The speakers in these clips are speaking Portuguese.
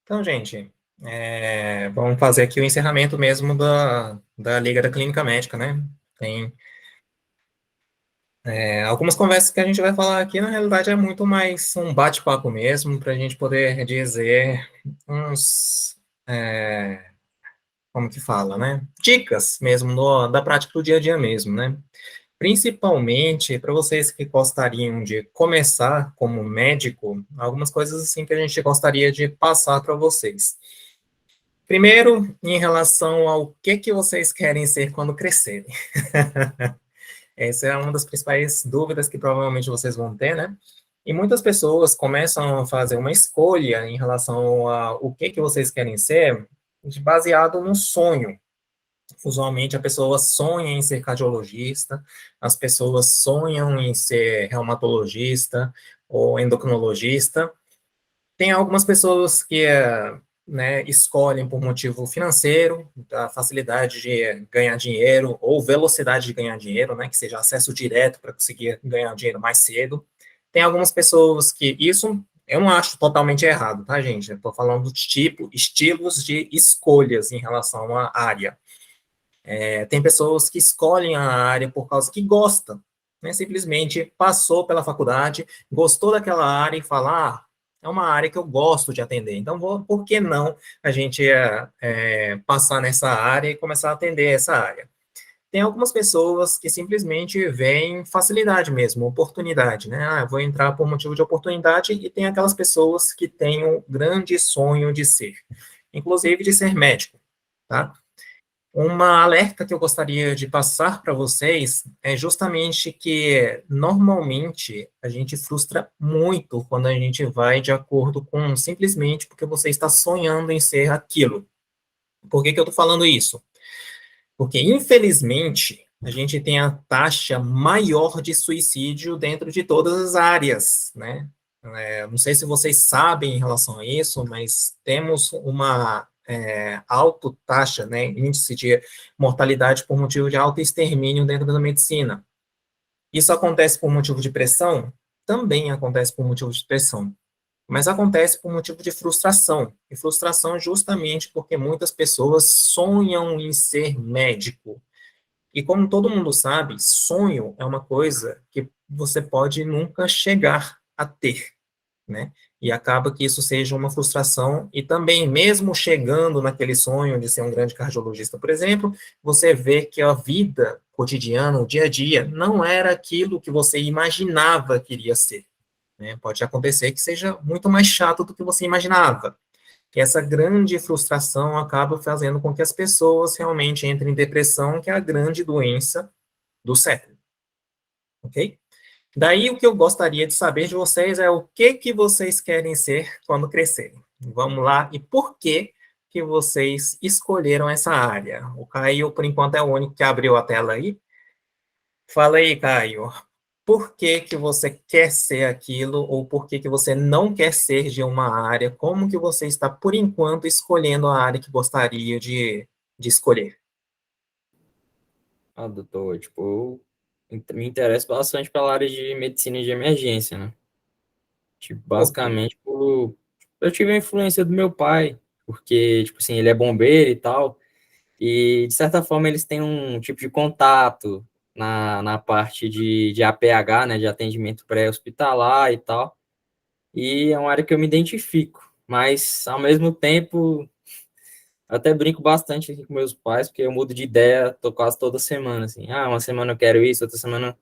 Então, gente, vamos fazer aqui o encerramento mesmo da Liga da Clínica Médica, né? Tem algumas conversas que a gente vai falar aqui, na realidade, é muito mais um bate-papo mesmo, para a gente poder dizer uns, como que fala, né? Dicas mesmo da prática do dia a dia mesmo, né? Principalmente para vocês que gostariam de começar como médico, algumas coisas assim que a gente gostaria de passar para vocês. Primeiro, em relação ao que vocês querem ser quando crescerem. Essa é uma das principais dúvidas que provavelmente vocês vão ter, né? E muitas pessoas começam a fazer uma escolha em relação a o que vocês querem ser, baseado no sonho. Usualmente a pessoa sonha em ser cardiologista, as pessoas sonham em ser reumatologista ou endocrinologista. Tem algumas pessoas que né, escolhem por motivo financeiro, da facilidade de ganhar dinheiro ou velocidade de ganhar dinheiro, né, que seja acesso direto para conseguir ganhar dinheiro mais cedo. Tem algumas pessoas que isso eu não acho totalmente errado, tá, gente? Eu estou falando de tipo, estilos de escolhas em relação à área. Tem pessoas que escolhem a área por causa que gostam, né? Simplesmente passou pela faculdade, gostou daquela área e fala, é uma área que eu gosto de atender, então por que não a gente passar nessa área e começar a atender essa área? Tem algumas pessoas que simplesmente veem facilidade mesmo, oportunidade, né? Vou entrar por motivo de oportunidade, e tem aquelas pessoas que têm o grande sonho de ser, inclusive de ser médico, tá? Uma alerta que eu gostaria de passar para vocês é justamente que, normalmente, a gente frustra muito quando a gente vai de acordo com simplesmente porque você está sonhando em ser aquilo. Por que que eu estou falando isso? Porque, infelizmente, a gente tem a taxa maior de suicídio dentro de todas as áreas, né? Não sei se vocês sabem em relação a isso, mas temos uma alta taxa, né, índice de mortalidade por motivo de alto extermínio dentro da medicina. Isso acontece por motivo de pressão? Também acontece por motivo de pressão, mas acontece por motivo de frustração. E frustração justamente porque muitas pessoas sonham em ser médico. E como todo mundo sabe, sonho é uma coisa que você pode nunca chegar a ter, né? E acaba que isso seja uma frustração, e também, mesmo chegando naquele sonho de ser um grande cardiologista, por exemplo, você vê que a vida cotidiana, o dia a dia, não era aquilo que você imaginava que iria ser, né? Pode acontecer que seja muito mais chato do que você imaginava. E essa grande frustração acaba fazendo com que as pessoas realmente entrem em depressão, que é a grande doença do século, ok? Daí o que eu gostaria de saber de vocês é o que vocês querem ser quando crescerem. Vamos lá, e por que vocês escolheram essa área? O Caio, por enquanto, é o único que abriu a tela aí. Fala aí, Caio. Por que você quer ser aquilo, ou por que você não quer ser de uma área? Como que você está, por enquanto, escolhendo a área que gostaria de escolher? Doutor, tipo, me interesso bastante pela área de medicina de emergência, né? Tipo, Por quê? basicamente, eu tive a influência do meu pai, porque, tipo assim, ele é bombeiro e tal, e, de certa forma, eles têm um tipo de contato na parte de APH, né, de atendimento pré-hospitalar e tal, e é uma área que eu me identifico, mas, ao mesmo tempo, eu até brinco bastante aqui com meus pais, porque eu mudo de ideia quase toda semana, assim. Uma semana eu quero isso, outra semana...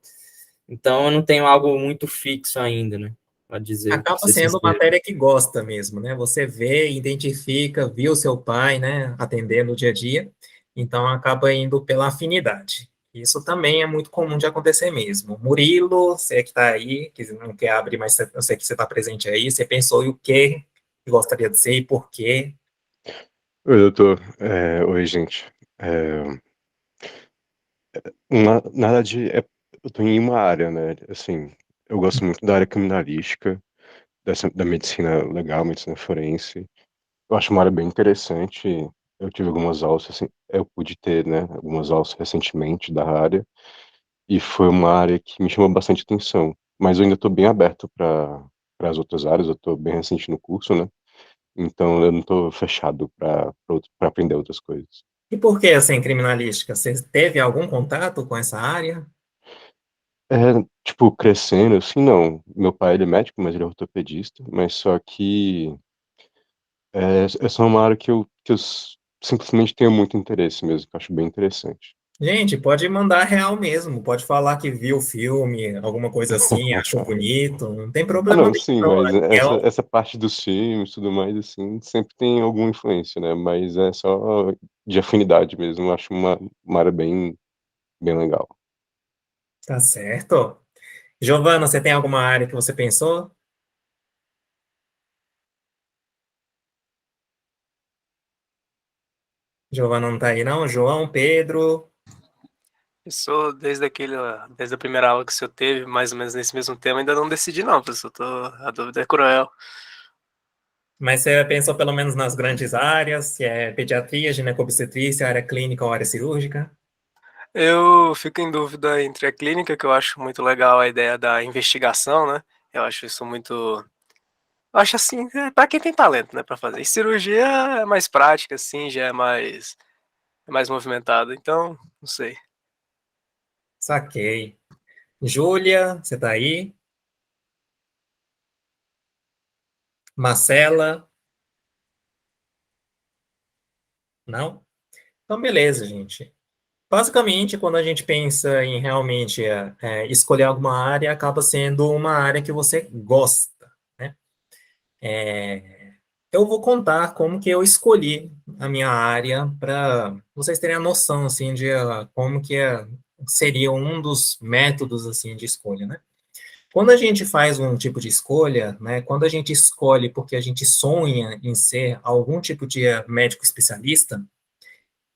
Então, eu não tenho algo muito fixo ainda, né? Pode dizer, pra Acaba ser sendo sincero. matéria que gosta mesmo, né? Você vê, identifica, viu seu pai, né, atendendo no dia a dia, então acaba indo pela afinidade. Isso também é muito comum de acontecer mesmo. Murilo, você que está aí, que não quer abrir, mas eu sei que você está presente aí, você pensou em o que gostaria de ser e por quê? Oi, doutor. Oi, gente. Na verdade, eu tô em uma área, né? Assim, eu gosto muito da área criminalística, da medicina legal, medicina forense. Eu acho uma área bem interessante. Eu tive algumas aulas, assim, eu pude ter, né, algumas aulas recentemente da área, e foi uma área que me chamou bastante atenção. Mas eu ainda estou bem aberto para as outras áreas, eu estou bem recente no curso, né? Então eu não tô fechado para aprender outras coisas. E por que, assim, criminalística? Você teve algum contato com essa área? É, tipo, crescendo, assim, não. Meu pai, ele é médico, mas ele é ortopedista, mas só que é só uma área que eu simplesmente tenho muito interesse mesmo, que eu acho bem interessante. Gente, pode mandar real mesmo, pode falar que viu o filme, alguma coisa assim, achou bonito, não tem Ah, problema não, nenhum, sim, não. mas É, essa parte dos filmes e tudo mais, assim, sempre tem alguma influência, né? Mas é só de afinidade mesmo. Eu acho uma área bem legal. tá certo. Giovana, você tem alguma área que você pensou? Giovana não tá aí, não? João, Pedro, Isso desde a primeira aula que o senhor teve, mais ou menos nesse mesmo tema, ainda não decidi não, professor. A dúvida é cruel. mas você pensou pelo menos nas grandes áreas, se é pediatria, ginecobstetrícia, área clínica ou área cirúrgica? Eu fico em dúvida entre a clínica, que eu acho muito legal a ideia da investigação, né? Eu acho isso muito. Eu acho assim, para quem tem talento, né, para fazer. E cirurgia é mais prática, assim, já é mais movimentada. Então, não sei. Saquei. Júlia, você tá aí? Marcela? Não? Então, beleza, gente. Basicamente, quando a gente pensa em realmente escolher alguma área, acaba sendo uma área que você gosta, né? Eu vou contar como que eu escolhi a minha área para vocês terem a noção, assim, de como que seria um dos métodos, assim, de escolha, né? Quando a gente faz um tipo de escolha, né? Quando a gente escolhe porque a gente sonha em ser algum tipo de médico especialista,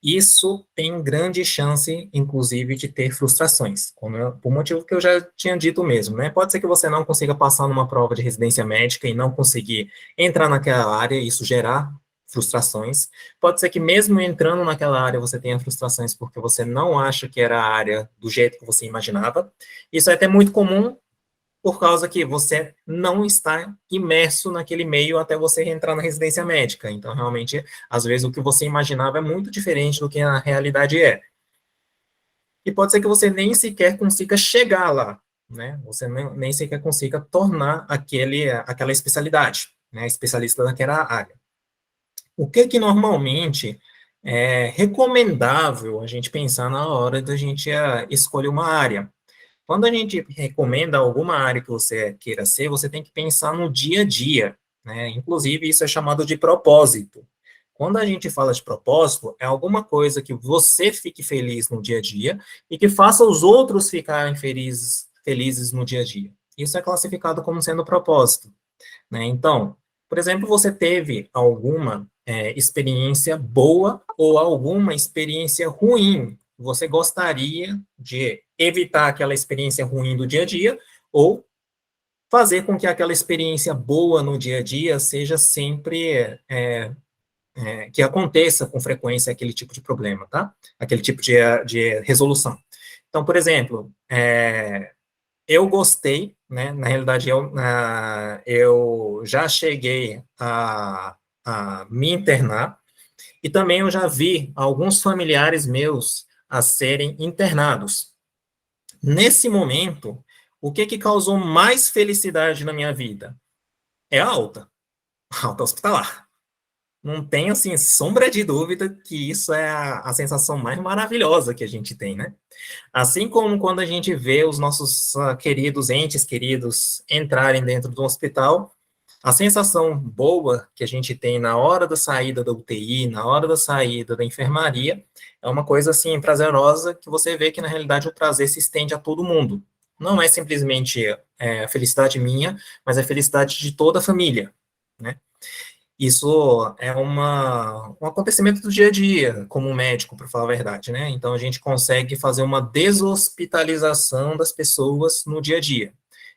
isso tem grande chance, inclusive, de ter frustrações, por motivo que eu já tinha dito mesmo, né? Pode ser que você não consiga passar numa prova de residência médica e não conseguir entrar naquela área e isso gerar frustrações. Pode ser que mesmo entrando naquela área você tenha frustrações porque você não acha que era a área do jeito que você imaginava. Isso é até muito comum por causa que você não está imerso naquele meio até você entrar na residência médica. Então, realmente, às vezes, o que você imaginava é muito diferente do que a realidade é. E pode ser que você nem sequer consiga chegar lá, né? Você nem sequer consiga tornar aquela especialidade, né? Especialista naquela área. O que que normalmente é recomendável a gente pensar na hora da gente escolher uma área? Quando a gente recomenda alguma área que você queira ser, você tem que pensar no dia a dia, né? Inclusive, isso é chamado de propósito. Quando a gente fala de propósito, é alguma coisa que você fique feliz no dia a dia e que faça os outros ficarem felizes no dia a dia. Isso é classificado como sendo propósito, né? Então, por exemplo, você teve alguma experiência boa ou alguma experiência ruim. Você gostaria de evitar aquela experiência ruim do dia a dia ou fazer com que aquela experiência boa no dia a dia seja sempre que aconteça com frequência aquele tipo de problema, tá? Aquele tipo de resolução. Então, por exemplo, eu gostei, né? Na realidade, eu já cheguei a me internar e também eu já vi alguns familiares meus a serem internados. Nesse momento, o que que causou mais felicidade na minha vida? É a alta, a alta hospitalar. Não tem, assim, sombra de dúvida que isso é a sensação mais maravilhosa que a gente tem, né? Assim como quando a gente vê os nossos queridos, entes queridos, entrarem dentro do hospital, a sensação boa que a gente tem na hora da saída da UTI, na hora da saída da enfermaria, é uma coisa assim prazerosa que você vê que na realidade o prazer se estende a todo mundo. Não é simplesmente a felicidade minha, mas a felicidade de toda a família, né? Isso é um acontecimento do dia a dia, como médico, para falar a verdade, né? Então, a gente consegue fazer uma deshospitalização das pessoas no dia a dia.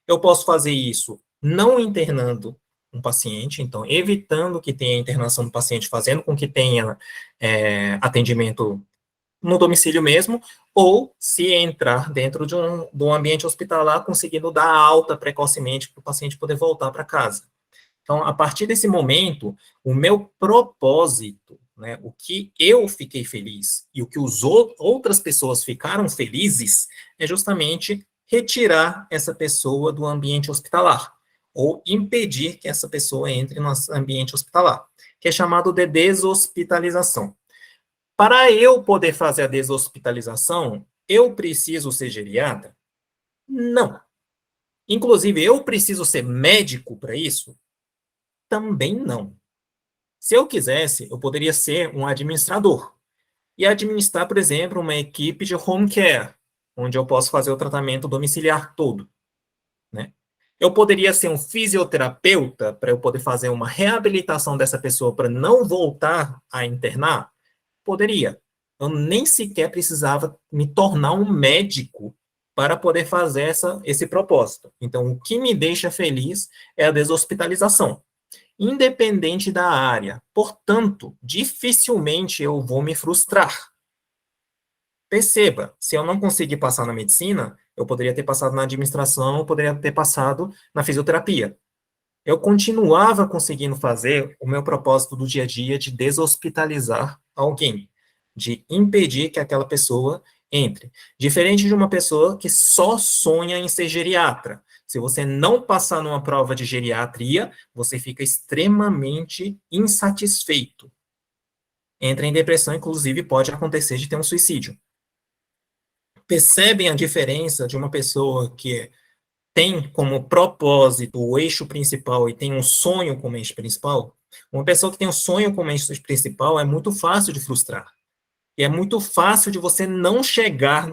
Eu posso fazer isso não internando um paciente, então, evitando que tenha internação do paciente, fazendo com que tenha atendimento no domicílio mesmo, ou se entrar dentro de um ambiente hospitalar, conseguindo dar alta precocemente para o paciente poder voltar para casa. Então, a partir desse momento, o meu propósito, né, o que eu fiquei feliz e o que outras pessoas ficaram felizes, é justamente retirar essa pessoa do ambiente hospitalar, ou impedir que essa pessoa entre no ambiente hospitalar, que é chamado de deshospitalização. Para eu poder fazer a deshospitalização, eu preciso ser geriatra? Não. Inclusive, eu preciso ser médico para isso? Também não. Se eu quisesse, eu poderia ser um administrador e administrar, por exemplo, uma equipe de home care, onde eu posso fazer o tratamento domiciliar todo, né? Eu poderia ser um fisioterapeuta para eu poder fazer uma reabilitação dessa pessoa para não voltar a internar? Poderia. Eu nem sequer precisava me tornar um médico para poder fazer esse propósito. Então, o que me deixa feliz é a deshospitalização, independente da área. Portanto, dificilmente eu vou me frustrar. Perceba, se eu não conseguir passar na medicina, eu poderia ter passado na administração, eu poderia ter passado na fisioterapia. Eu continuava conseguindo fazer o meu propósito do dia a dia de deshospitalizar alguém, de impedir que aquela pessoa entre. Diferente de uma pessoa que só sonha em ser geriatra. Se você não passar numa prova de geriatria, você fica extremamente insatisfeito. Entra em depressão, inclusive pode acontecer de ter um suicídio. Percebem a diferença de uma pessoa que tem como propósito o eixo principal e tem um sonho como eixo principal? Uma pessoa que tem um sonho como eixo principal é muito fácil de frustrar. E é muito fácil de você não chegar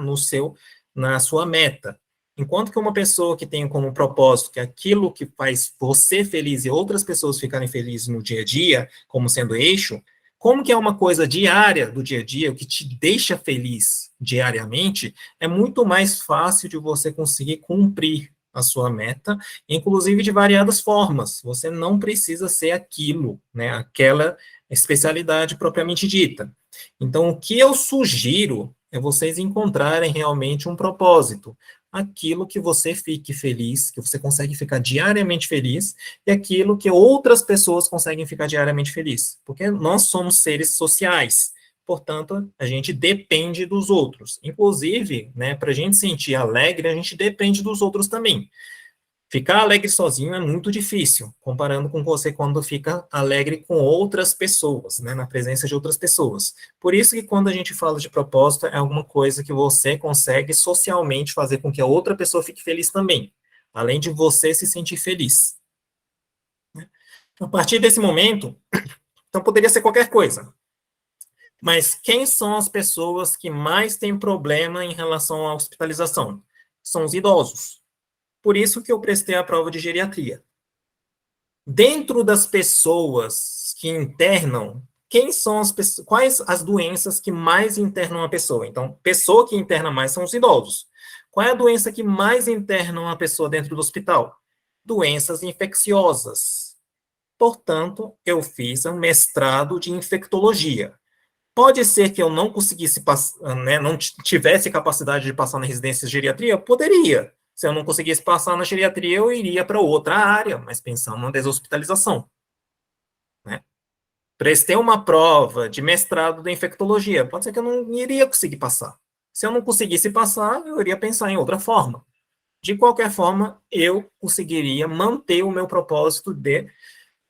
na sua meta. Enquanto que uma pessoa que tem como propósito que aquilo que faz você feliz e outras pessoas ficarem felizes no dia a dia, como sendo eixo, como que é uma coisa diária do dia a dia, o que te deixa feliz diariamente, é muito mais fácil de você conseguir cumprir a sua meta, inclusive de variadas formas. Você não precisa ser aquilo, né, aquela especialidade propriamente dita. Então, o que eu sugiro é vocês encontrarem realmente um propósito, aquilo que você fique feliz, que você consegue ficar diariamente feliz, e aquilo que outras pessoas conseguem ficar diariamente feliz, porque nós somos seres sociais, portanto, a gente depende dos outros. Inclusive, né, para a gente sentir alegre, a gente depende dos outros também. Ficar alegre sozinho é muito difícil, comparando com você quando fica alegre com outras pessoas, né, na presença de outras pessoas. Por isso que quando a gente fala de propósito, é alguma coisa que você consegue socialmente fazer com que a outra pessoa fique feliz também, além de você se sentir feliz. A partir desse momento, então poderia ser qualquer coisa. Mas quem são as pessoas que mais têm problema em relação à hospitalização? São os idosos. Por isso que eu prestei a prova de geriatria. Dentro das pessoas que internam, quais as doenças que mais internam a pessoa? Então, pessoa que interna mais são os idosos. Qual é a doença que mais interna uma pessoa dentro do hospital? Doenças infecciosas. Portanto, eu fiz um mestrado de infectologia. Pode ser que eu não conseguisse passar, né, não tivesse capacidade de passar na residência de geriatria? Poderia. Se eu não conseguisse passar na geriatria, eu iria para outra área, mas pensando na deshospitalização. Né? Prestei uma prova de mestrado da infectologia. Pode ser que eu não iria conseguir passar. Se eu não conseguisse passar, eu iria pensar em outra forma. De qualquer forma, eu conseguiria manter o meu propósito de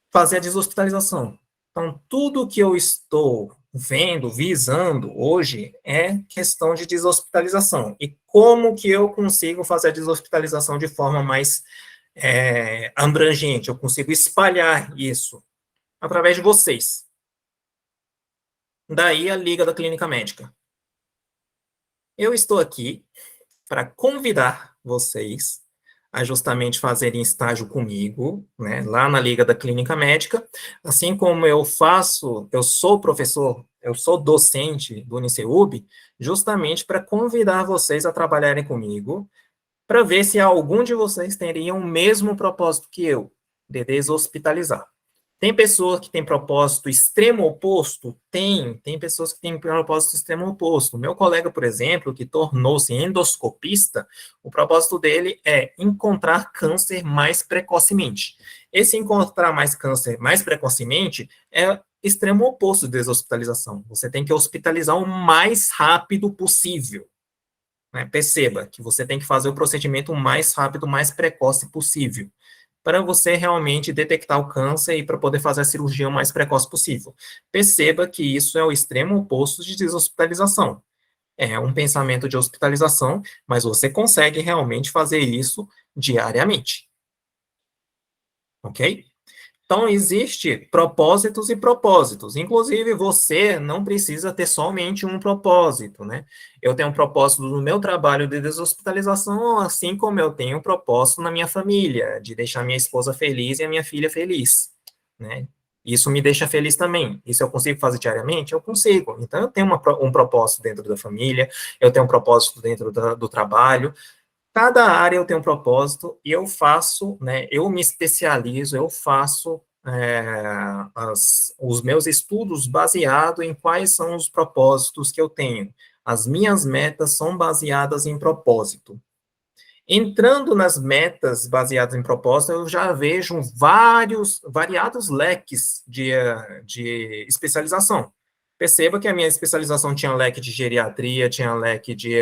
fazer a deshospitalização. Então, tudo que eu estou vendo, visando hoje, é questão de deshospitalização. E como que eu consigo fazer a deshospitalização de forma mais abrangente? Eu consigo espalhar isso através de vocês. Daí a Liga da Clínica Médica. Eu estou aqui para convidar vocês a justamente fazerem estágio comigo, né, lá na Liga da Clínica Médica, assim como eu sou professor, eu sou docente do Uniceub, justamente para convidar vocês a trabalharem comigo, para ver se algum de vocês teria o mesmo propósito que eu, de deshospitalizar. Tem pessoa que tem propósito extremo oposto? Tem pessoas que têm propósito extremo oposto. Meu colega, por exemplo, que tornou-se endoscopista, o propósito dele é encontrar câncer mais precocemente. Esse encontrar mais câncer mais precocemente é extremo oposto de deshospitalização. Você tem que hospitalizar o mais rápido possível. Né? Perceba que você tem que fazer o procedimento o mais rápido, o mais precoce possível, para você realmente detectar o câncer e para poder fazer a cirurgia o mais precoce possível. Perceba que isso é o extremo oposto de deshospitalização. É um pensamento de hospitalização, mas você consegue realmente fazer isso diariamente. Ok? Então, existe propósitos e propósitos. Inclusive, você não precisa ter somente um propósito, né? Eu tenho um propósito no meu trabalho de deshospitalização, assim como eu tenho um propósito na minha família, de deixar minha esposa feliz e a minha filha feliz, né? Isso me deixa feliz também. Isso eu consigo fazer diariamente? Eu consigo. Então, eu tenho um propósito dentro da família, eu tenho um propósito dentro do trabalho, cada área eu tenho um propósito e eu faço, né, eu me especializo, eu faço os meus estudos baseado em quais são os propósitos que eu tenho. As minhas metas são baseadas em propósito. Entrando nas metas baseadas em propósito, eu já vejo variados leques de especialização. Perceba que a minha especialização tinha leque de geriatria, tinha leque de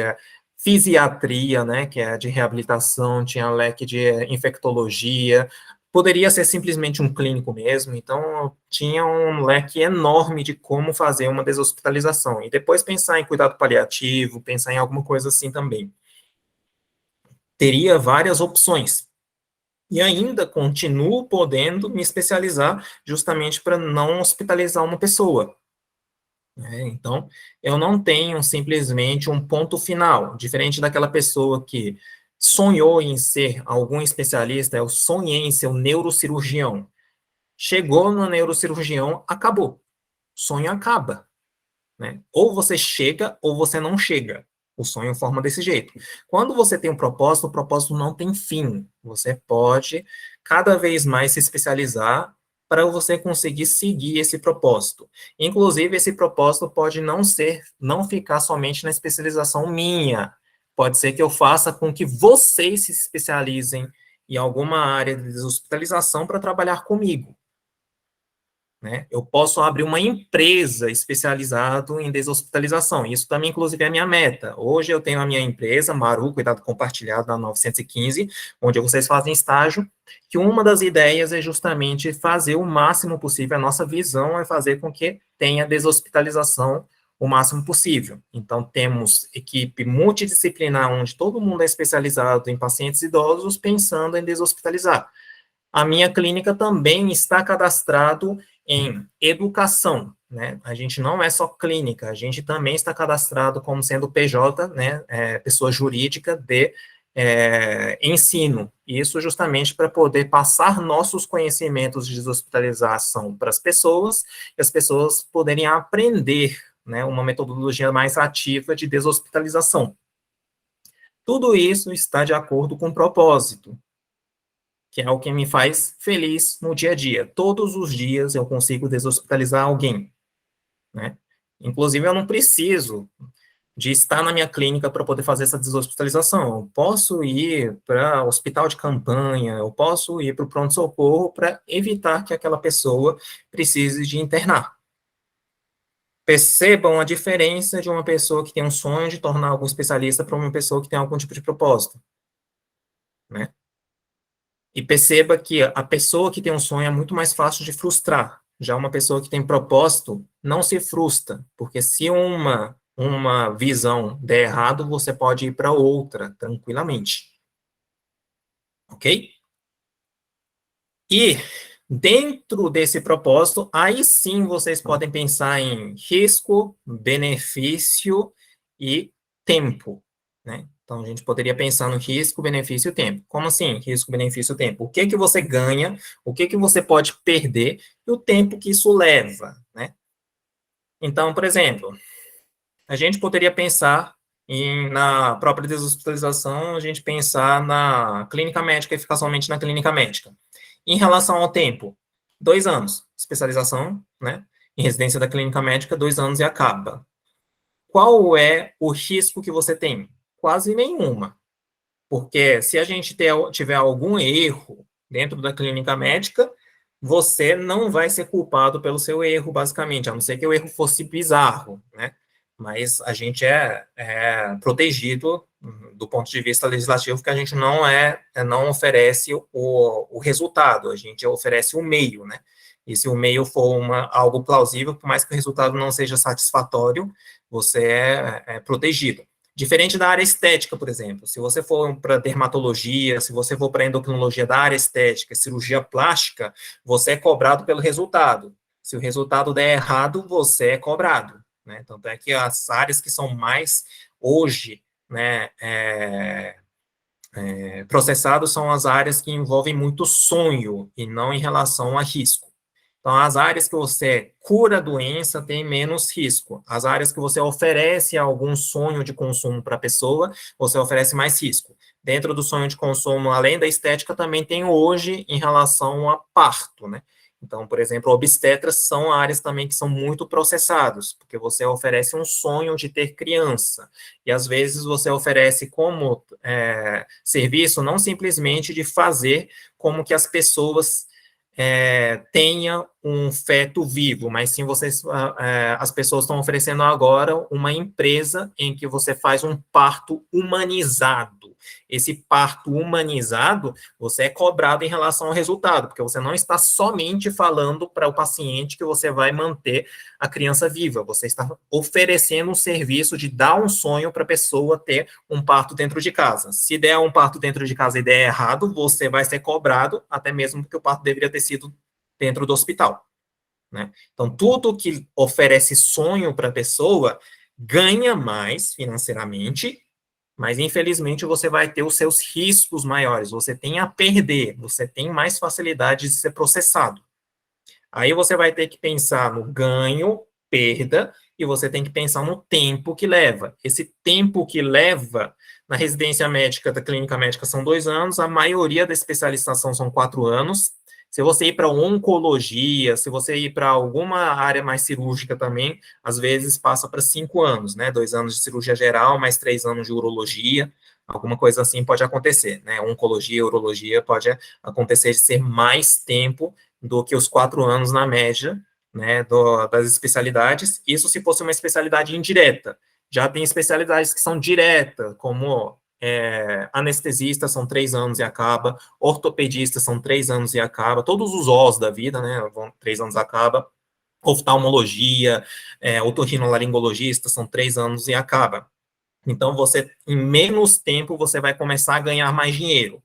fisiatria, né, que é de reabilitação, tinha leque de infectologia, poderia ser simplesmente um clínico mesmo, então tinha um leque enorme de como fazer uma deshospitalização, e depois pensar em cuidado paliativo, pensar em alguma coisa assim também. Teria várias opções, e ainda continuo podendo me especializar justamente para não hospitalizar uma pessoa. Então, eu não tenho simplesmente um ponto final, diferente daquela pessoa que sonhou em ser algum especialista, eu sonhei em ser um neurocirurgião. Chegou no neurocirurgião, acabou. O sonho acaba. Né? Ou você chega, ou você não chega. O sonho forma desse jeito. Quando você tem um propósito, o propósito não tem fim. Você pode cada vez mais se especializar para você conseguir seguir esse propósito. Inclusive, esse propósito pode não ficar somente na especialização minha. Pode ser que eu faça com que vocês se especializem em alguma área de hospitalização para trabalhar comigo. Né? Eu posso abrir uma empresa especializada em deshospitalização. Isso também, inclusive, é a minha meta. Hoje eu tenho a minha empresa, Maru, Cuidado Compartilhado, da 915, onde vocês fazem estágio, que uma das ideias é justamente fazer o máximo possível, a nossa visão é fazer com que tenha deshospitalização o máximo possível. Então, temos equipe multidisciplinar, onde todo mundo é especializado em pacientes idosos, pensando em deshospitalizar. A minha clínica também está cadastrado em educação, né? A gente não é só clínica, a gente também está cadastrado como sendo PJ, né? Pessoa jurídica de ensino. Isso justamente para poder passar nossos conhecimentos de deshospitalização para as pessoas, e as pessoas poderem aprender, né? Uma metodologia mais ativa de deshospitalização. Tudo isso está de acordo com o propósito, que é o que me faz feliz no dia a dia. Todos os dias eu consigo deshospitalizar alguém, né? Inclusive, eu não preciso de estar na minha clínica para poder fazer essa deshospitalização. Eu posso ir para o hospital de campanha, eu posso ir para o pronto-socorro para evitar que aquela pessoa precise de internar. Percebam a diferença de uma pessoa que tem um sonho de tornar algum especialista para uma pessoa que tem algum tipo de propósito, né? E perceba que a pessoa que tem um sonho é muito mais fácil de frustrar. Já uma pessoa que tem propósito não se frustra, porque se uma visão der errado, você pode ir para outra tranquilamente. Ok? E dentro desse propósito, aí sim vocês podem pensar em risco, benefício e tempo, né? Então, a gente poderia pensar no risco, benefício e tempo. Como assim, risco, benefício e tempo? O que que você ganha, o que que você pode perder e o tempo que isso leva, né? Então, por exemplo, a gente poderia pensar na própria deshospitalização, a gente pensar na clínica médica e ficar somente na clínica médica. Em relação ao tempo, 2 anos. especialização, né? Em residência da clínica médica, 2 anos e acaba. Qual é o risco que você tem? Quase nenhuma. Porque se a gente tiver algum erro dentro da clínica médica, você não vai ser culpado pelo seu erro, basicamente, a não ser que o erro fosse bizarro, né? Mas a gente é protegido do ponto de vista legislativo, porque a gente não oferece o resultado, a gente oferece o meio, né? E se o meio for algo plausível, por mais que o resultado não seja satisfatório, você é protegido. Diferente da área estética, por exemplo. Se você for para dermatologia, se você for para endocrinologia da área estética, cirurgia plástica, você é cobrado pelo resultado. Se o resultado der errado, você é cobrado, né? Tanto é que as áreas que são mais, hoje, né, processadas são as áreas que envolvem muito sonho e não em relação a risco. Então, as áreas que você cura a doença têm menos risco. As áreas que você oferece algum sonho de consumo para a pessoa, você oferece mais risco. Dentro do sonho de consumo, além da estética, também tem hoje em relação a parto, né? Então, por exemplo, obstetras são áreas também que são muito processadas, porque você oferece um sonho de ter criança. E às vezes você oferece como serviço não simplesmente de fazer como que as pessoas tenha um feto vivo, mas sim as pessoas estão oferecendo agora uma empresa em que você faz um parto humanizado. Esse parto humanizado, você é cobrado em relação ao resultado, porque você não está somente falando para o paciente que você vai manter a criança viva, você está oferecendo um serviço de dar um sonho para a pessoa ter um parto dentro de casa. Se der um parto dentro de casa e der errado, você vai ser cobrado, até mesmo porque o parto deveria ter sido dentro do hospital, né? Então, tudo que oferece sonho para a pessoa ganha mais financeiramente, mas infelizmente você vai ter os seus riscos maiores, você tem a perder, você tem mais facilidade de ser processado. Aí você vai ter que pensar no ganho, perda, e você tem que pensar no tempo que leva. Esse tempo que leva na residência médica da clínica médica são 2 anos, a maioria da especialização são 4 anos. Se você ir para oncologia, se você ir para alguma área mais cirúrgica também, às vezes passa para 5 anos, né? 2 anos de cirurgia geral, mais 3 anos de urologia, alguma coisa assim pode acontecer, né? Oncologia, urologia pode acontecer de ser mais tempo do que os 4 anos na média, né, das especialidades. Isso se fosse uma especialidade indireta. Já tem especialidades que são diretas, como anestesista são 3 anos e acaba, ortopedista são 3 anos e acaba, todos os Os da vida, né, vão 3 anos e acaba, oftalmologia, otorrinolaringologista são 3 anos e acaba. Então, você, em menos tempo, você vai começar a ganhar mais dinheiro.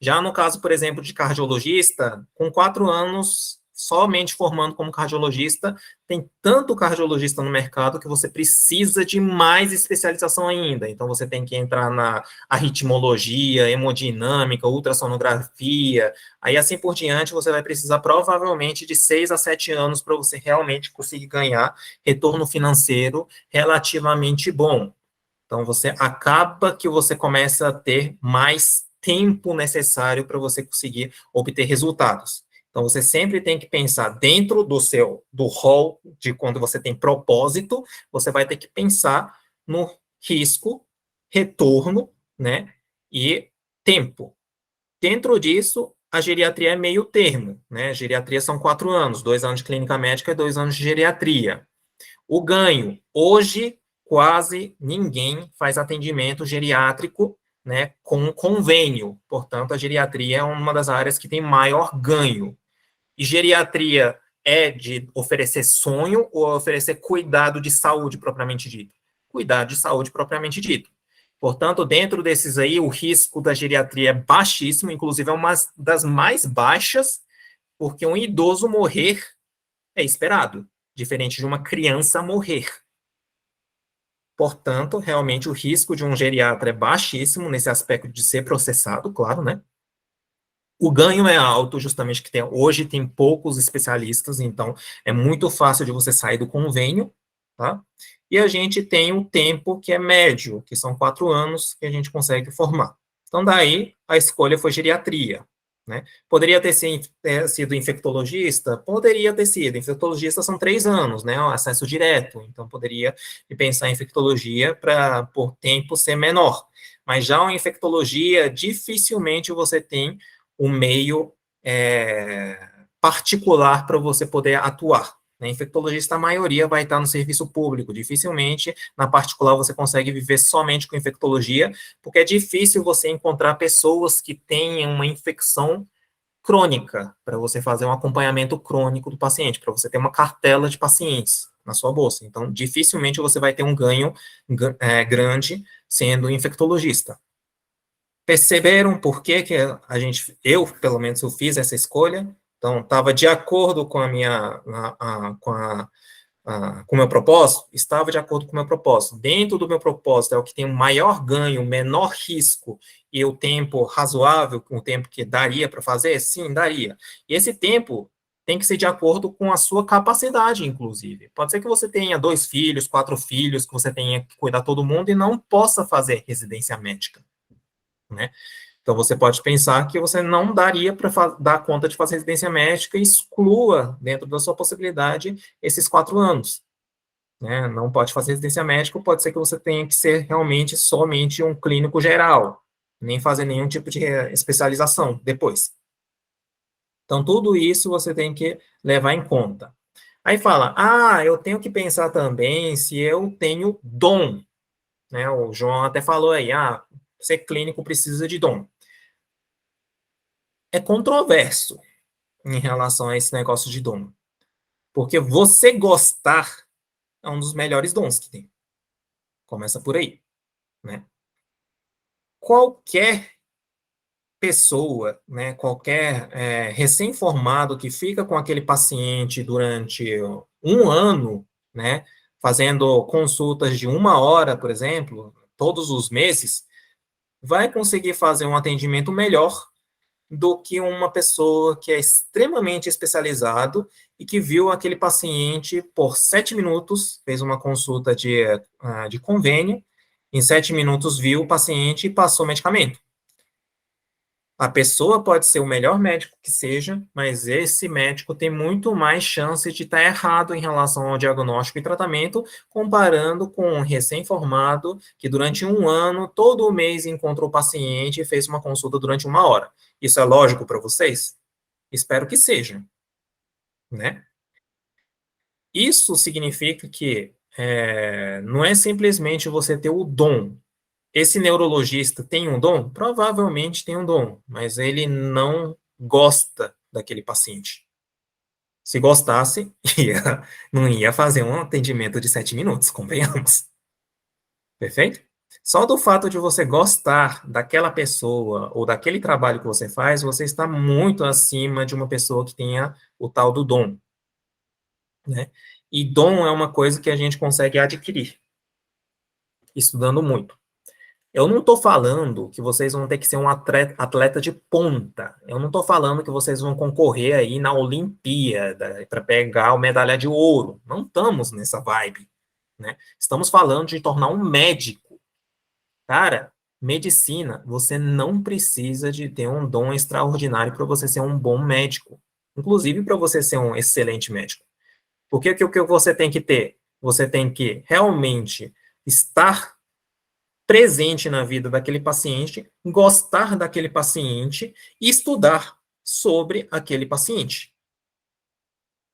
Já no caso, por exemplo, de cardiologista, com 4 anos, somente formando como cardiologista, tem tanto cardiologista no mercado que você precisa de mais especialização ainda. Então, você tem que entrar na arritmologia, hemodinâmica, ultrassonografia, aí assim por diante, você vai precisar provavelmente de 6 a 7 anos para você realmente conseguir ganhar retorno financeiro relativamente bom. Então, você acaba que você começa a ter mais tempo necessário para você conseguir obter resultados. Então, você sempre tem que pensar dentro do rol de quando você tem propósito, você vai ter que pensar no risco, retorno, né, e tempo. Dentro disso, a geriatria é meio termo, né, a geriatria são 4 anos, 2 anos de clínica médica e 2 anos de geriatria. O ganho, hoje, quase ninguém faz atendimento geriátrico, né, com convênio. Portanto, a geriatria é uma das áreas que tem maior ganho. E geriatria é de oferecer sonho ou oferecer cuidado de saúde propriamente dito? Cuidado de saúde propriamente dito. Portanto, dentro desses aí, o risco da geriatria é baixíssimo, inclusive é uma das mais baixas, porque um idoso morrer é esperado, diferente de uma criança morrer. Portanto, realmente o risco de um geriatra é baixíssimo nesse aspecto de ser processado, claro, né? O ganho é alto, justamente que hoje tem poucos especialistas, então é muito fácil de você sair do convênio, tá? E a gente tem um tempo que é médio, que são 4 anos que a gente consegue formar. Então, daí, a escolha foi geriatria. né? Poderia ter sido infectologista? Poderia ter sido. Infectologista são 3 anos, né? O acesso direto. Então, poderia pensar em infectologia para, por tempo, ser menor. Mas já a infectologia, dificilmente você tem o meio particular para você poder atuar. Né? Infectologista, a maioria vai estar no serviço público. Dificilmente, na particular, você consegue viver somente com infectologia, porque é difícil você encontrar pessoas que tenham uma infecção crônica, para você fazer um acompanhamento crônico do paciente, para você ter uma cartela de pacientes na sua bolsa. Então, dificilmente você vai ter um ganho grande sendo infectologista. Perceberam por que eu, pelo menos, eu fiz essa escolha? Então, estava de acordo com com o meu propósito? Estava de acordo com o meu propósito. Dentro do meu propósito é o que tem o maior ganho, o menor risco e o tempo razoável, com o tempo que daria para fazer? Sim, daria. E esse tempo tem que ser de acordo com a sua capacidade, inclusive. Pode ser que você tenha 2 filhos, 4 filhos, que você tenha que cuidar todo mundo e não possa fazer residência médica, né? Então, você pode pensar que você não daria para dar conta de fazer residência médica e exclua, dentro da sua possibilidade, esses 4 anos. Né? Não pode fazer residência médica, pode ser que você tenha que ser realmente somente um clínico geral, nem fazer nenhum tipo de especialização depois. Então, tudo isso você tem que levar em conta. Aí fala, eu tenho que pensar também se eu tenho dom. Né? O João até falou aí, ser clínico precisa de dom. É controverso em relação a esse negócio de dom. Porque você gostar é um dos melhores dons que tem. Começa por aí, né? Qualquer pessoa, né, qualquer recém-formado que fica com aquele paciente durante 1 ano, né, fazendo consultas de 1 hora, por exemplo, todos os meses, vai conseguir fazer um atendimento melhor do que uma pessoa que é extremamente especializado e que viu aquele paciente por 7 minutos, fez uma consulta de convênio, em 7 minutos viu o paciente e passou medicamento. A pessoa pode ser o melhor médico que seja, mas esse médico tem muito mais chance de estar errado em relação ao diagnóstico e tratamento, comparando com um recém-formado que durante 1 ano, todo mês encontrou o paciente e fez uma consulta durante 1 hora. Isso é lógico para vocês? Espero que seja, né? Isso significa que não é simplesmente você ter o dom. Esse neurologista tem um dom? Provavelmente tem um dom, mas ele não gosta daquele paciente. Se gostasse, não ia fazer um atendimento de 7 minutos, convenhamos. Perfeito? Só do fato de você gostar daquela pessoa ou daquele trabalho que você faz, você está muito acima de uma pessoa que tenha o tal do dom, né? E dom é uma coisa que a gente consegue adquirir, estudando muito. Eu não estou falando que vocês vão ter que ser um atleta de ponta. Eu não estou falando que vocês vão concorrer aí na Olimpíada para pegar a medalha de ouro. Não estamos nessa vibe, né? Estamos falando de tornar um médico. Cara, medicina, você não precisa de ter um dom extraordinário para você ser um bom médico. Inclusive para você ser um excelente médico. Porque o que você tem que ter? Você tem que realmente estar presente na vida daquele paciente, gostar daquele paciente e estudar sobre aquele paciente.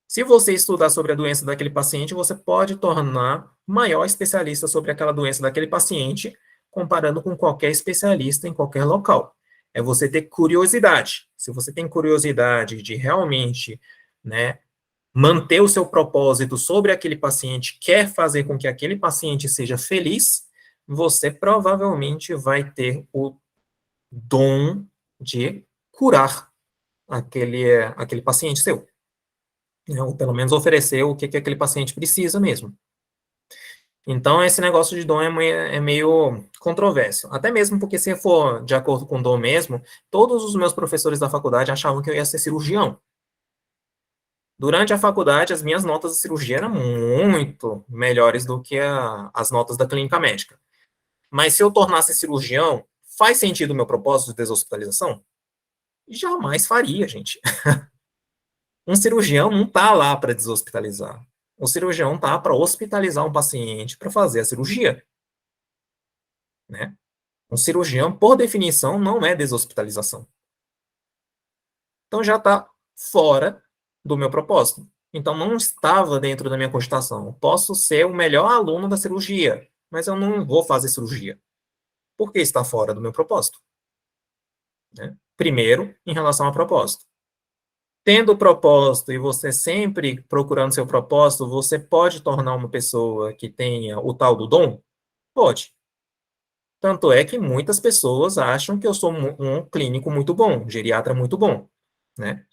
Se você estudar sobre a doença daquele paciente, você pode tornar maior especialista sobre aquela doença daquele paciente, comparando com qualquer especialista em qualquer local. É você ter curiosidade. Se você tem curiosidade de realmente, né, manter o seu propósito sobre aquele paciente, quer fazer com que aquele paciente seja feliz, você provavelmente vai ter o dom de curar aquele paciente seu. Né? Ou pelo menos oferecer o que aquele paciente precisa mesmo. Então, esse negócio de dom é meio controverso. Até mesmo porque, se for de acordo com o dom mesmo, todos os meus professores da faculdade achavam que eu ia ser cirurgião. Durante a faculdade, as minhas notas de cirurgia eram muito melhores do que as notas da clínica médica. Mas se eu tornasse cirurgião, faz sentido o meu propósito de deshospitalização? Jamais faria, gente. Um cirurgião não está lá para deshospitalizar. O cirurgião está para hospitalizar um paciente para fazer a cirurgia, né? Um cirurgião, por definição, não é deshospitalização. Então já está fora do meu propósito. Então não estava dentro da minha cogitação. Posso ser o melhor aluno da cirurgia, mas eu não vou fazer cirurgia. Por que está fora do meu propósito? Né? Primeiro, em relação ao propósito. Tendo o propósito e você sempre procurando seu propósito, você pode tornar uma pessoa que tenha o tal do dom? Pode. Tanto é que muitas pessoas acham que eu sou um clínico muito bom, um geriatra muito bom, né?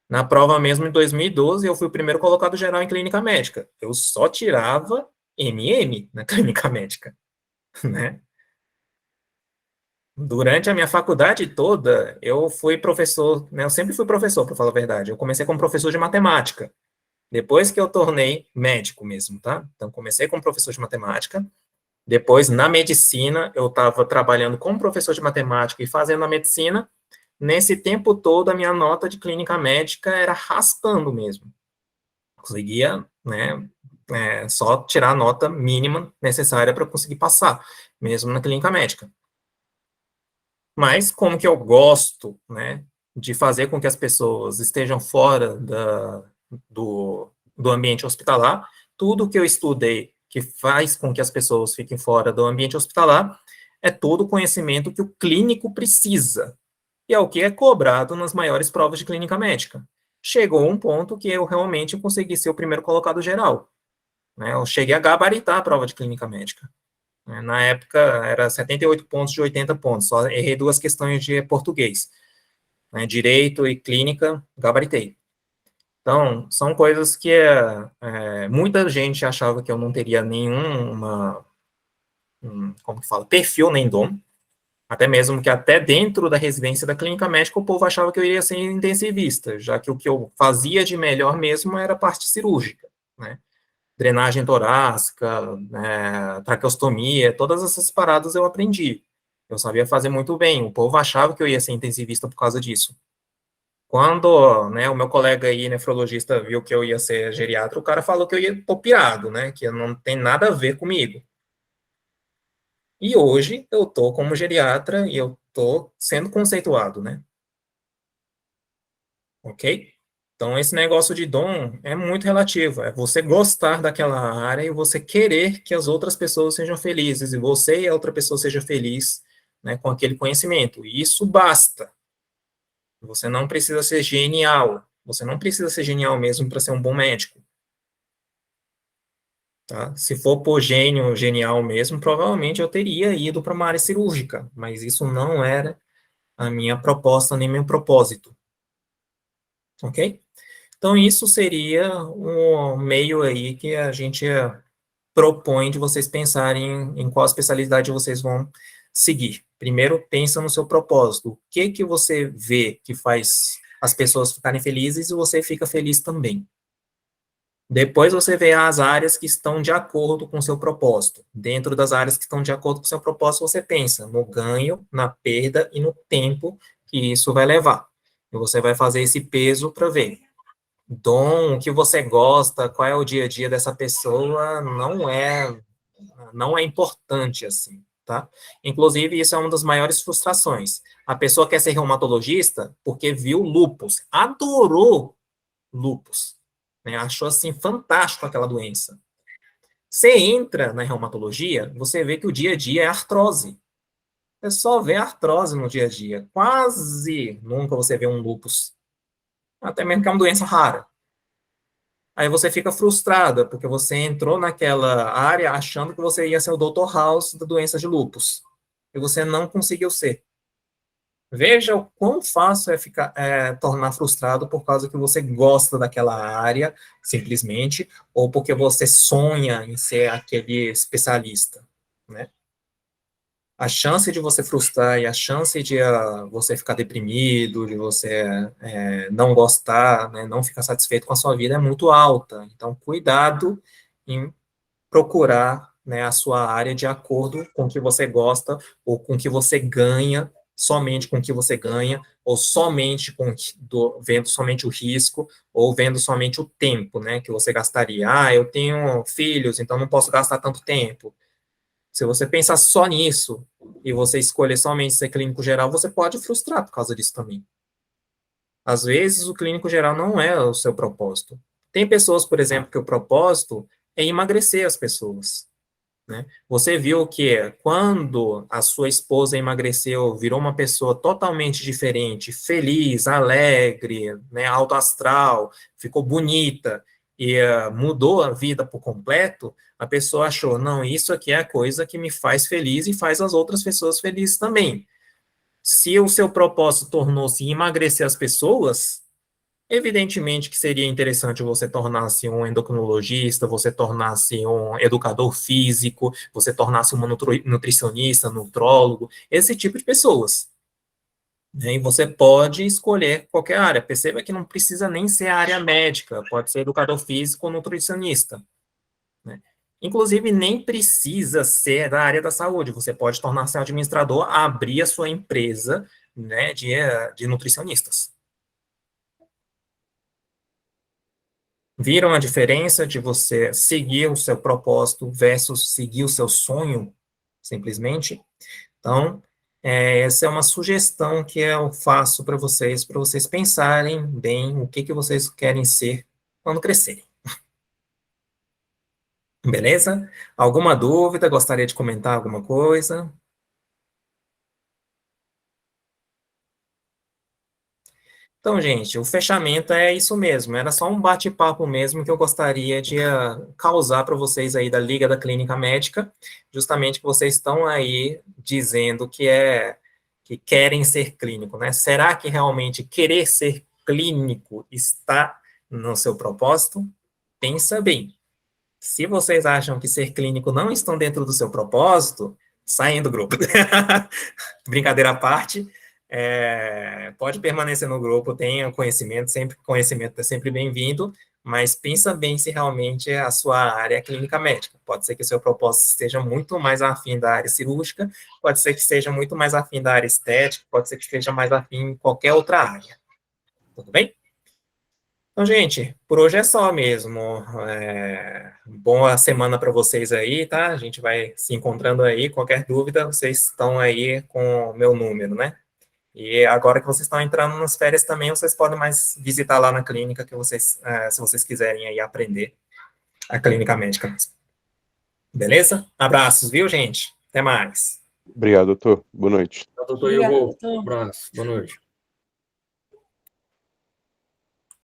Na prova mesmo, em 2012, eu fui o primeiro colocado geral em clínica médica. Eu só tirava MM na clínica médica, né? Durante a minha faculdade toda, eu fui professor, né? Eu sempre fui professor, para falar a verdade. Eu comecei como professor de matemática, depois que eu tornei médico mesmo, tá? Então, comecei como professor de matemática. Depois, na medicina, eu estava trabalhando como professor de matemática e fazendo a medicina. Nesse tempo todo, a minha nota de clínica médica era raspando mesmo. Conseguia, né, só tirar a nota mínima necessária para conseguir passar, mesmo na clínica médica. Mas, como que eu gosto, né, de fazer com que as pessoas estejam fora do ambiente hospitalar, tudo que eu estudei que faz com que as pessoas fiquem fora do ambiente hospitalar é todo o conhecimento que o clínico precisa, e é o que é cobrado nas maiores provas de clínica médica. Chegou um ponto que eu realmente consegui ser o primeiro colocado geral, né? Eu cheguei a gabaritar a prova de clínica médica. Na época, era 78 pontos de 80 pontos, só errei 2 questões de português. Né? Direito e clínica, gabaritei. Então, são coisas que muita gente achava que eu não teria como que fala, perfil nem dom, até mesmo que até dentro da residência da clínica médica o povo achava que eu iria ser intensivista, já que o que eu fazia de melhor mesmo era a parte cirúrgica, né? Drenagem torácica, traqueostomia, todas essas paradas eu aprendi. Eu sabia fazer muito bem. O povo achava que eu ia ser intensivista por causa disso. Quando, né, o meu colega aí, nefrologista, viu que eu ia ser geriatra, o cara falou que eu ia tô pirado, né, que não tem nada a ver comigo. E hoje eu tô como geriatra e eu tô sendo conceituado, né? Ok? Então, esse negócio de dom é muito relativo. É você gostar daquela área e você querer que as outras pessoas sejam felizes, e você e a outra pessoa seja feliz, né, com aquele conhecimento. E isso basta. Você não precisa ser genial. Você não precisa ser genial mesmo para ser um bom médico. Tá? Se for por gênio, genial mesmo, provavelmente eu teria ido para uma área cirúrgica, mas isso não era a minha proposta nem meu propósito. Ok? Então, isso seria um meio aí que a gente propõe de vocês pensarem em qual especialidade vocês vão seguir. Primeiro, pensa no seu propósito. O que que você vê que faz as pessoas ficarem felizes e você fica feliz também. Depois você vê as áreas que estão de acordo com o seu propósito. Dentro das áreas que estão de acordo com o seu propósito, você pensa no ganho, na perda e no tempo que isso vai levar. E você vai fazer esse peso para ver. Dom, o que você gosta, qual é o dia a dia dessa pessoa, não é importante assim, tá? Inclusive, isso é uma das maiores frustrações. A pessoa quer ser reumatologista porque viu lúpus, adorou lúpus, né? Achou assim fantástico aquela doença. Você entra na reumatologia, você vê que o dia a dia é artrose. Você só vê artrose no dia a dia. Quase nunca você vê um lúpus. Até mesmo que é uma doença rara. Aí você fica frustrada, porque você entrou naquela área achando que você ia ser o Dr. House da doença de lúpus. E você não conseguiu ser. Veja o quão fácil tornar frustrado por causa que você gosta daquela área, simplesmente, ou porque você sonha em ser aquele especialista, né? A chance de você frustrar e a chance de você ficar deprimido, de você não gostar, né, não ficar satisfeito com a sua vida é muito alta. Então, cuidado em procurar, né, a sua área de acordo com o que você gosta ou com o que você ganha somente com o que você ganha, ou somente vendo somente o risco, ou vendo somente o tempo, né, que você gastaria. Ah, eu tenho filhos, então não posso gastar tanto tempo. Se você pensar só nisso, e você escolher somente ser clínico geral, você pode frustrar por causa disso também. Às vezes, o clínico geral não é o seu propósito. Tem pessoas, por exemplo, que o propósito é emagrecer as pessoas, né? Você viu que quando a sua esposa emagreceu, virou uma pessoa totalmente diferente, feliz, alegre, né, alto astral, ficou bonita e mudou a vida por completo, a pessoa achou, não, isso aqui é a coisa que me faz feliz e faz as outras pessoas felizes também. Se o seu propósito tornou-se emagrecer as pessoas, evidentemente que seria interessante você tornar-se um endocrinologista, você tornar-se um educador físico, você tornar-se um nutricionista, nutrólogo, esse tipo de pessoas. E você pode escolher qualquer área. Perceba que não precisa nem ser a área médica, pode ser educador físico ou nutricionista. Né? Inclusive, nem precisa ser da área da saúde. Você pode tornar-se administrador, abrir a sua empresa, né, de nutricionistas. Viram a diferença de você seguir o seu propósito versus seguir o seu sonho, simplesmente? Então, essa é uma sugestão que eu faço para vocês pensarem bem o que vocês querem ser quando crescerem. Beleza? Alguma dúvida? Gostaria de comentar alguma coisa? Então, gente, o fechamento é isso mesmo. Era só um bate-papo mesmo que eu gostaria de causar para vocês aí da Liga da Clínica Médica, justamente que vocês estão aí dizendo que querem ser clínico, né? Será que realmente querer ser clínico está no seu propósito? Pensa bem. Se vocês acham que ser clínico não estão dentro do seu propósito, saem do grupo. Brincadeira à parte. Pode permanecer no grupo, tenha conhecimento é sempre bem-vindo, mas pensa bem se realmente a sua área é clínica médica. Pode ser que o seu propósito esteja muito mais afim da área cirúrgica, pode ser que esteja muito mais afim da área estética, pode ser que esteja mais afim em qualquer outra área. Tudo bem? Então, gente, por hoje é só mesmo. Boa semana para vocês aí, tá? A gente vai se encontrando aí. Qualquer dúvida, vocês estão aí com o meu número, né? E agora que vocês estão entrando nas férias também, vocês podem mais visitar lá na clínica, se vocês quiserem aí aprender a clínica médica mesmo. Beleza? Abraços, viu, gente? Até mais. Obrigado, doutor. Boa noite. Doutor Hugo, um abraço. Boa noite.